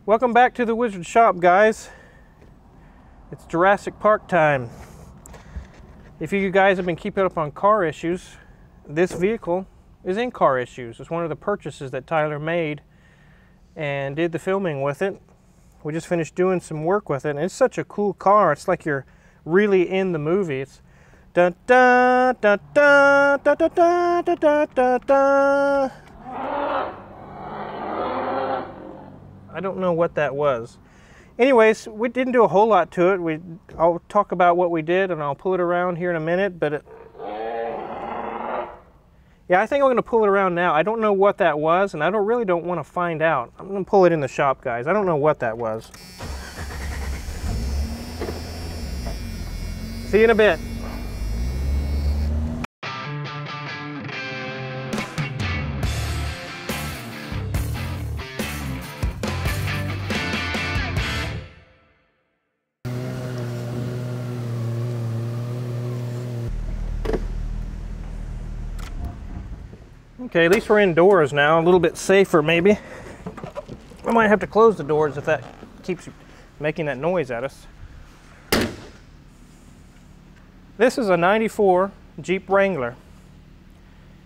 Welcome back to the Wizard Shop, guys. It's Jurassic Park time. If you guys have been keeping up on car issues, this vehicle is in car issues. It's one of the purchases that Tyler made and did the filming with it. We just finished doing some work with it, and it's such a cool car. It's like you're really in the movie. It's da da da da da da da da da da. I don't know what that was. Anyways, we didn't do a whole lot to it. I'll talk about what we did and I'll pull it around here in a minute, but yeah, I think I'm going to pull it around now. I don't know what that was, and I really don't want to find out. I'm going to pull it in the shop, guys. I don't know what that was. See you in a bit. Okay, at least we're indoors now, a little bit safer maybe. I might have to close the doors if that keeps making that noise at us. This is a 94 Jeep Wrangler.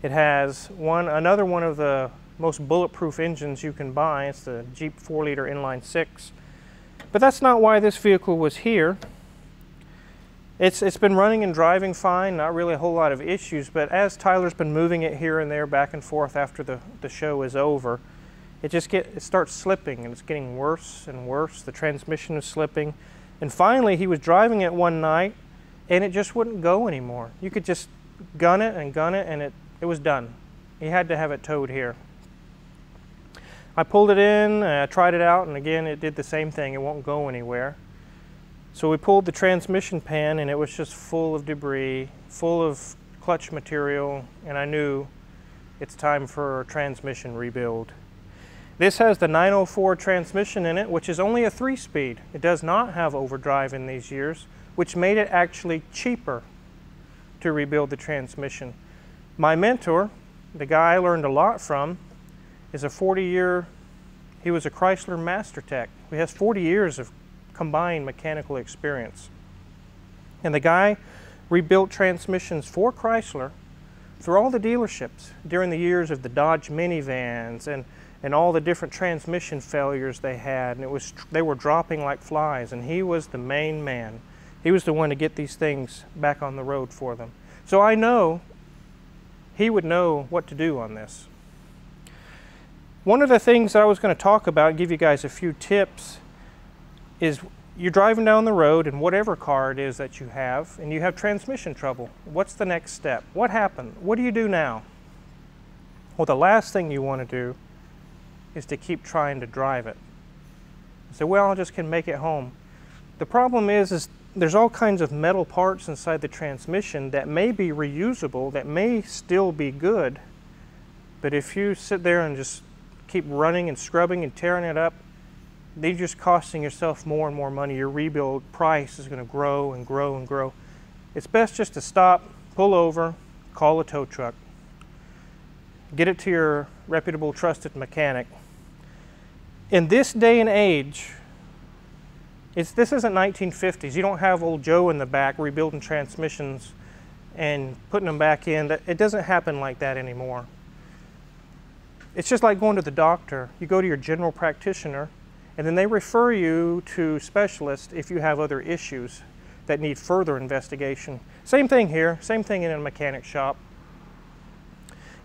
It has another one of the most bulletproof engines you can buy. It's the Jeep 4-liter inline 6. But that's not why this vehicle was here. It's been running and driving fine, not really a whole lot of issues, but as Tyler's been moving it here and there back and forth after the show is over, it starts slipping, and it's getting worse and worse. The transmission is slipping, and finally he was driving it one night and it just wouldn't go anymore. You could just gun it and it was done. He had to have it towed here. I pulled it in, I tried it out, and again it did the same thing. It won't go anywhere. So we pulled the transmission pan, and it was just full of debris, full of clutch material, and I knew it's time for a transmission rebuild. This has the 904 transmission in it, which is only a 3-speed. It does not have overdrive in these years, which made it actually cheaper to rebuild the transmission. My mentor, the guy I learned a lot from, is a 40-year, he was a Chrysler Master Tech. He has 40 years of combined mechanical experience. And the guy rebuilt transmissions for Chrysler through all the dealerships during the years of the Dodge minivans and all the different transmission failures they had, and they were dropping like flies, and he was the main man. He was the one to get these things back on the road for them. So I know he would know what to do on this. One of the things I was going to talk about and give you guys a few tips is you're driving down the road in whatever car it is that you have, and you have transmission trouble. What's the next step? What happened? What do you do now? Well, the last thing you want to do is to keep trying to drive it. So, well, I just can make it home. The problem is there's all kinds of metal parts inside the transmission that may be reusable, that may still be good, but if you sit there and just keep running and scrubbing and tearing it up, they're just costing yourself more and more money. Your rebuild price is going to grow and grow and grow. It's best just to stop, pull over, call a tow truck. Get it to your reputable, trusted mechanic. In this day and age, this isn't 1950s. You don't have old Joe in the back rebuilding transmissions and putting them back in. It doesn't happen like that anymore. It's just like going to the doctor. You go to your general practitioner, and then they refer you to specialists if you have other issues that need further investigation. Same thing here, same thing in a mechanic shop.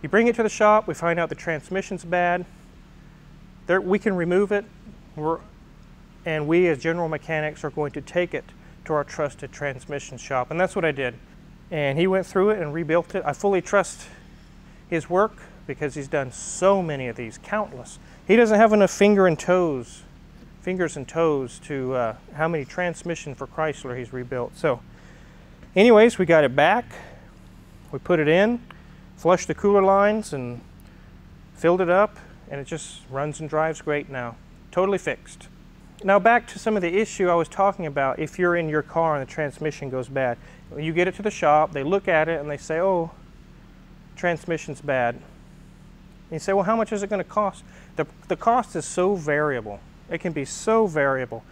You bring it to the shop, we find out the transmission's bad. We can remove it, and we as general mechanics are going to take it to our trusted transmission shop. And that's what I did. And he went through it and rebuilt it. I fully trust his work because he's done so many of these, countless. He doesn't have enough fingers and toes to how many transmission for Chrysler he's rebuilt. So anyways, we got it back, we put it in, flushed the cooler lines and filled it up, and it just runs and drives great now. Totally fixed. Now back to some of the issue I was talking about. If you're in your car and the transmission goes bad, you get it to the shop, they look at it and they say, oh, transmission's bad. And you say, well, how much is it going to cost? The cost is so variable. It can be so variable.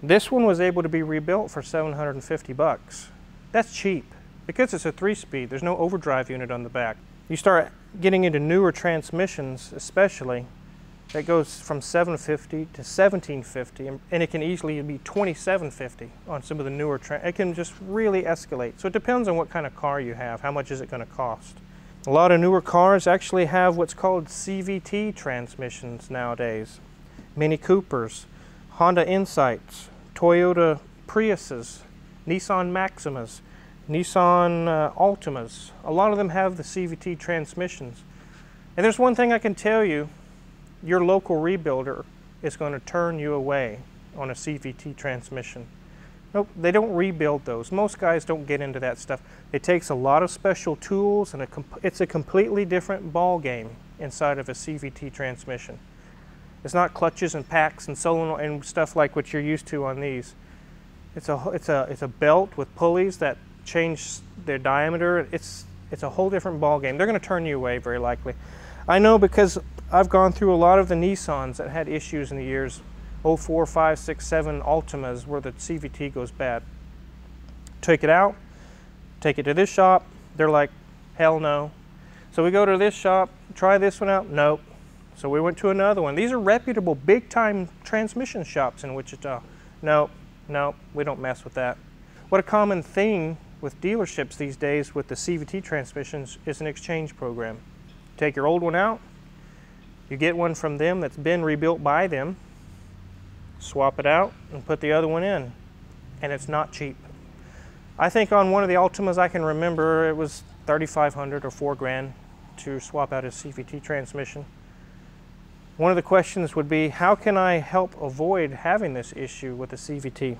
This one was able to be rebuilt for 750 bucks. That's cheap. Because it's a 3-speed, there's no overdrive unit on the back. You start getting into newer transmissions, especially, that goes from 750 to 1750, and it can easily be 2750 on some of the newer it can just really escalate. So it depends on what kind of car you have, how much is it going to cost. A lot of newer cars actually have what's called CVT transmissions nowadays. Mini Coopers, Honda Insights, Toyota Priuses, Nissan Maximas, Nissan Altimas. A lot of them have the CVT transmissions. And there's one thing I can tell you, your local rebuilder is going to turn you away on a CVT transmission. Nope, they don't rebuild those. Most guys don't get into that stuff. It takes a lot of special tools, and it's a completely different ball game inside of a CVT transmission. It's not clutches and packs and solenoid and stuff like what you're used to on these. It's a belt with pulleys that change their diameter. It's a whole different ball game. They're going to turn you away very likely. I know because I've gone through a lot of the Nissans that had issues in the years 04, 5, 6, 7 Altimas where the CVT goes bad. Take it out, take it to this shop. They're like, hell no. So we go to this shop, try this one out. Nope. So we went to another one. These are reputable, big-time transmission shops in Wichita. Nope, nope, we don't mess with that. What a common thing with dealerships these days with the CVT transmissions is an exchange program. Take your old one out, you get one from them that's been rebuilt by them, swap it out and put the other one in, and it's not cheap. I think on one of the Altimas I can remember it was $3,500 or $4 grand to swap out a CVT transmission. One of the questions would be, how can I help avoid having this issue with the CVT?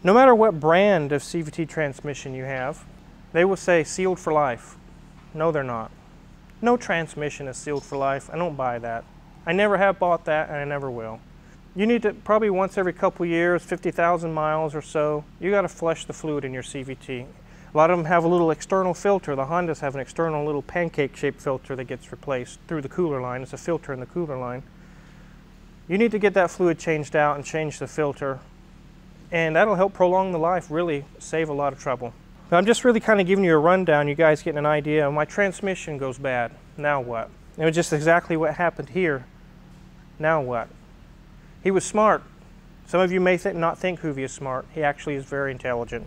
No matter what brand of CVT transmission you have, they will say sealed for life. No, they're not. No transmission is sealed for life. I don't buy that. I never have bought that, and I never will. You need to, probably once every couple years, 50,000 miles or so, you got to flush the fluid in your CVT. A lot of them have a little external filter. The Hondas have an external little pancake-shaped filter that gets replaced through the cooler line. It's a filter in the cooler line. You need to get that fluid changed out and change the filter, and that'll help prolong the life, really save a lot of trouble. But I'm just really kind of giving you a rundown, you guys getting an idea. My transmission goes bad. Now what? It was just exactly what happened here. Now what? He was smart. Some of you may not think Hoovy is smart. He actually is very intelligent.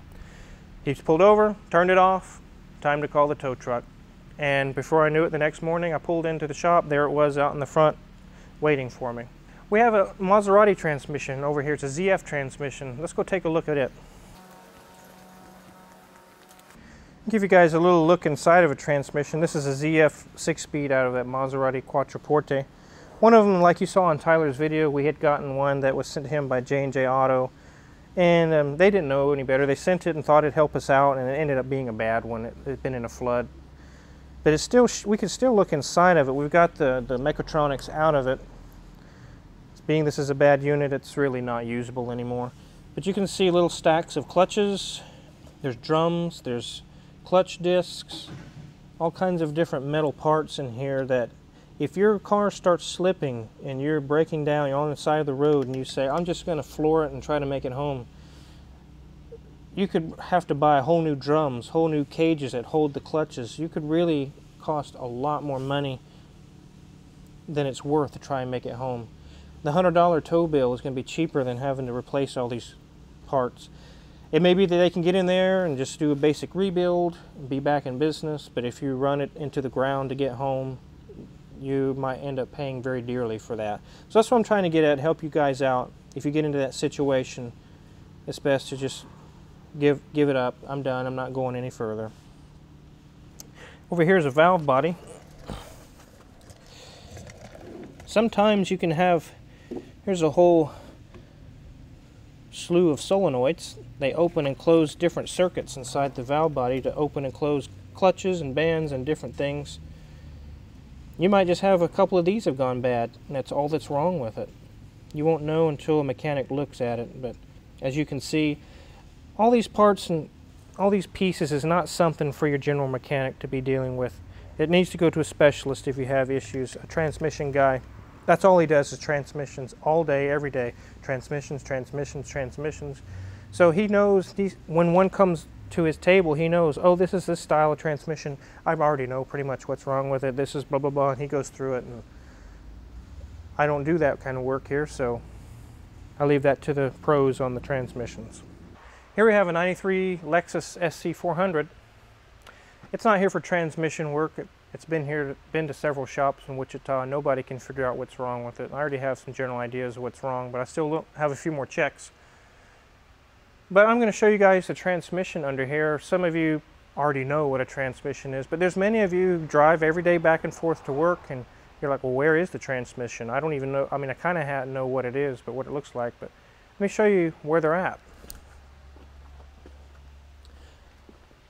He's pulled over, turned it off, time to call the tow truck. And before I knew it, the next morning I pulled into the shop. There it was out in the front waiting for me. We have a Maserati transmission over here. It's a ZF transmission. Let's go take a look at it. Give you guys a little look inside of a transmission. This is a ZF 6-speed out of that Maserati Quattroporte. One of them, like you saw in Tyler's video, we had gotten one that was sent to him by J&J Auto, and they didn't know any better. They sent it and thought it'd help us out, and it ended up being a bad one. It had been in a flood. But it's still, we can still look inside of it. We've got the mechatronics out of it. Being this is a bad unit, it's really not usable anymore. But you can see little stacks of clutches. There's drums, there's clutch discs, all kinds of different metal parts in here that if your car starts slipping and you're breaking down, you're on the side of the road and you say, I'm just going to floor it and try to make it home, you could have to buy whole new drums, whole new cages that hold the clutches. You could really cost a lot more money than it's worth to try and make it home. The $100 tow bill is going to be cheaper than having to replace all these parts. It may be that they can get in there and just do a basic rebuild and be back in business, but if you run it into the ground to get home, you might end up paying very dearly for that. So that's what I'm trying to get at, help you guys out. If you get into that situation, it's best to just give it up. I'm done. I'm not going any further. Over here is a valve body. Sometimes you can have, here's a whole slew of solenoids. They open and close different circuits inside the valve body to open and close clutches and bands and different things. You might just have a couple of these have gone bad, and that's all that's wrong with it. You won't know until a mechanic looks at it, but as you can see, all these parts and all these pieces is not something for your general mechanic to be dealing with. It needs to go to a specialist if you have issues, a transmission guy That's all he does is transmissions all day, every day. Transmissions, transmissions, transmissions. So he knows when one comes to his table, he knows, oh, this is this style of transmission. I already know pretty much what's wrong with it. This is blah, blah, blah, and he goes through it. And I don't do that kind of work here, so I leave that to the pros on the transmissions. Here we have a 93 Lexus Sc 400. It's not here for transmission work. It's been to several shops in Wichita, and nobody can figure out what's wrong with it. I already have some general ideas of what's wrong, but I still have a few more checks. But I'm going to show you guys the transmission under here. Some of you already know what a transmission is, but there's many of you who drive every day back and forth to work, and you're like, well, where is the transmission? I don't even know. I mean, I kind of know what it is, but what it looks like. But let me show you where they're at.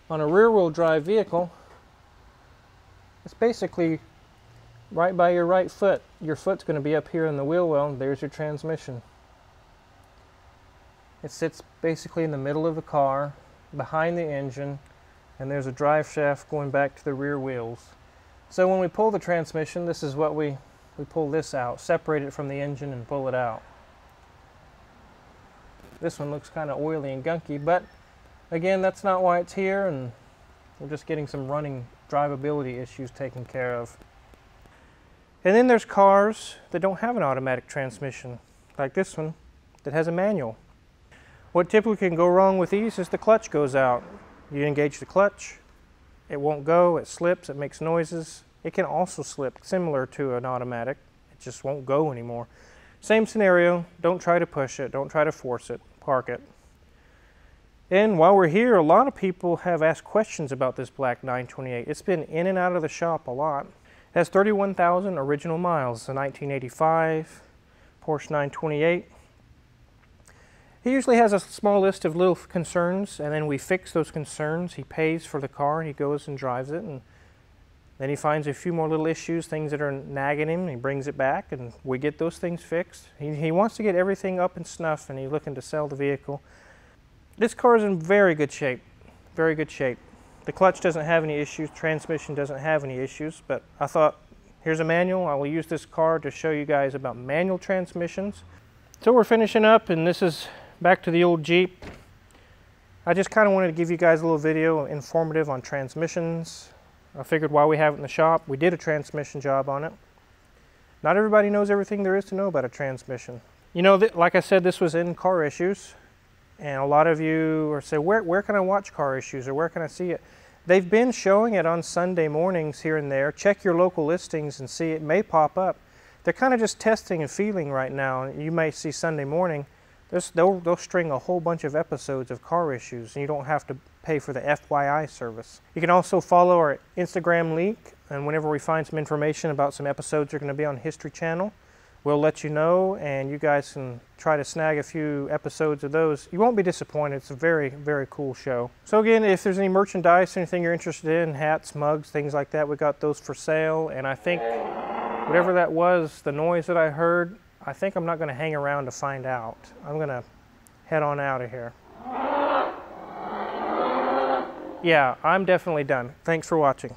On a rear-wheel drive vehicle, it's basically right by your right foot. Your foot's going to be up here in the wheel well, and there's your transmission. It sits basically in the middle of the car, behind the engine, and there's a drive shaft going back to the rear wheels. So when we pull the transmission, this is what we pull this out, separate it from the engine and pull it out. This one looks kind of oily and gunky, but again, that's not why it's here, and we're just getting some running drivability issues taken care of. And then there's cars that don't have an automatic transmission, like this one that has a manual. What typically can go wrong with these is the clutch goes out. You engage the clutch, it won't go, it slips, it makes noises. It can also slip, similar to an automatic. It just won't go anymore. Same scenario, don't try to push it, don't try to force it, park it. And while we're here, a lot of people have asked questions about this black 928. It's been in and out of the shop a lot. It has 31,000 original miles, a 1985 Porsche 928. He usually has a small list of little concerns, and then we fix those concerns. He pays for the car, he goes and drives it, and then he finds a few more little issues, things that are nagging him, and he brings it back, and we get those things fixed. He wants to get everything up and snuff, and he's looking to sell the vehicle. This car is in very good shape, very good shape. The clutch doesn't have any issues, transmission doesn't have any issues, but I thought, here's a manual. I will use this car to show you guys about manual transmissions. So we're finishing up, and this is back to the old Jeep. I just kind of wanted to give you guys a little video informative on transmissions. I figured while we have it in the shop, we did a transmission job on it. Not everybody knows everything there is to know about a transmission. You know, like I said, this was in Car Issues. And a lot of you are saying, where can I watch Car Issues, or where can I see it? They've been showing it on Sunday mornings here and there. Check your local listings and see, it may pop up. They're kind of just testing and feeling right now. You may see Sunday morning, they'll string a whole bunch of episodes of Car Issues, and you don't have to pay for the FYI service. You can also follow our Instagram link, and whenever we find some information about some episodes that are going to be on History Channel, we'll let you know, and you guys can try to snag a few episodes of those. You won't be disappointed. It's a very, very cool show. So again, if there's any merchandise, anything you're interested in, hats, mugs, things like that, we got those for sale. And I think whatever that was, the noise that I heard, I think I'm not going to hang around to find out. I'm going to head on out of here. Yeah, I'm definitely done. Thanks for watching.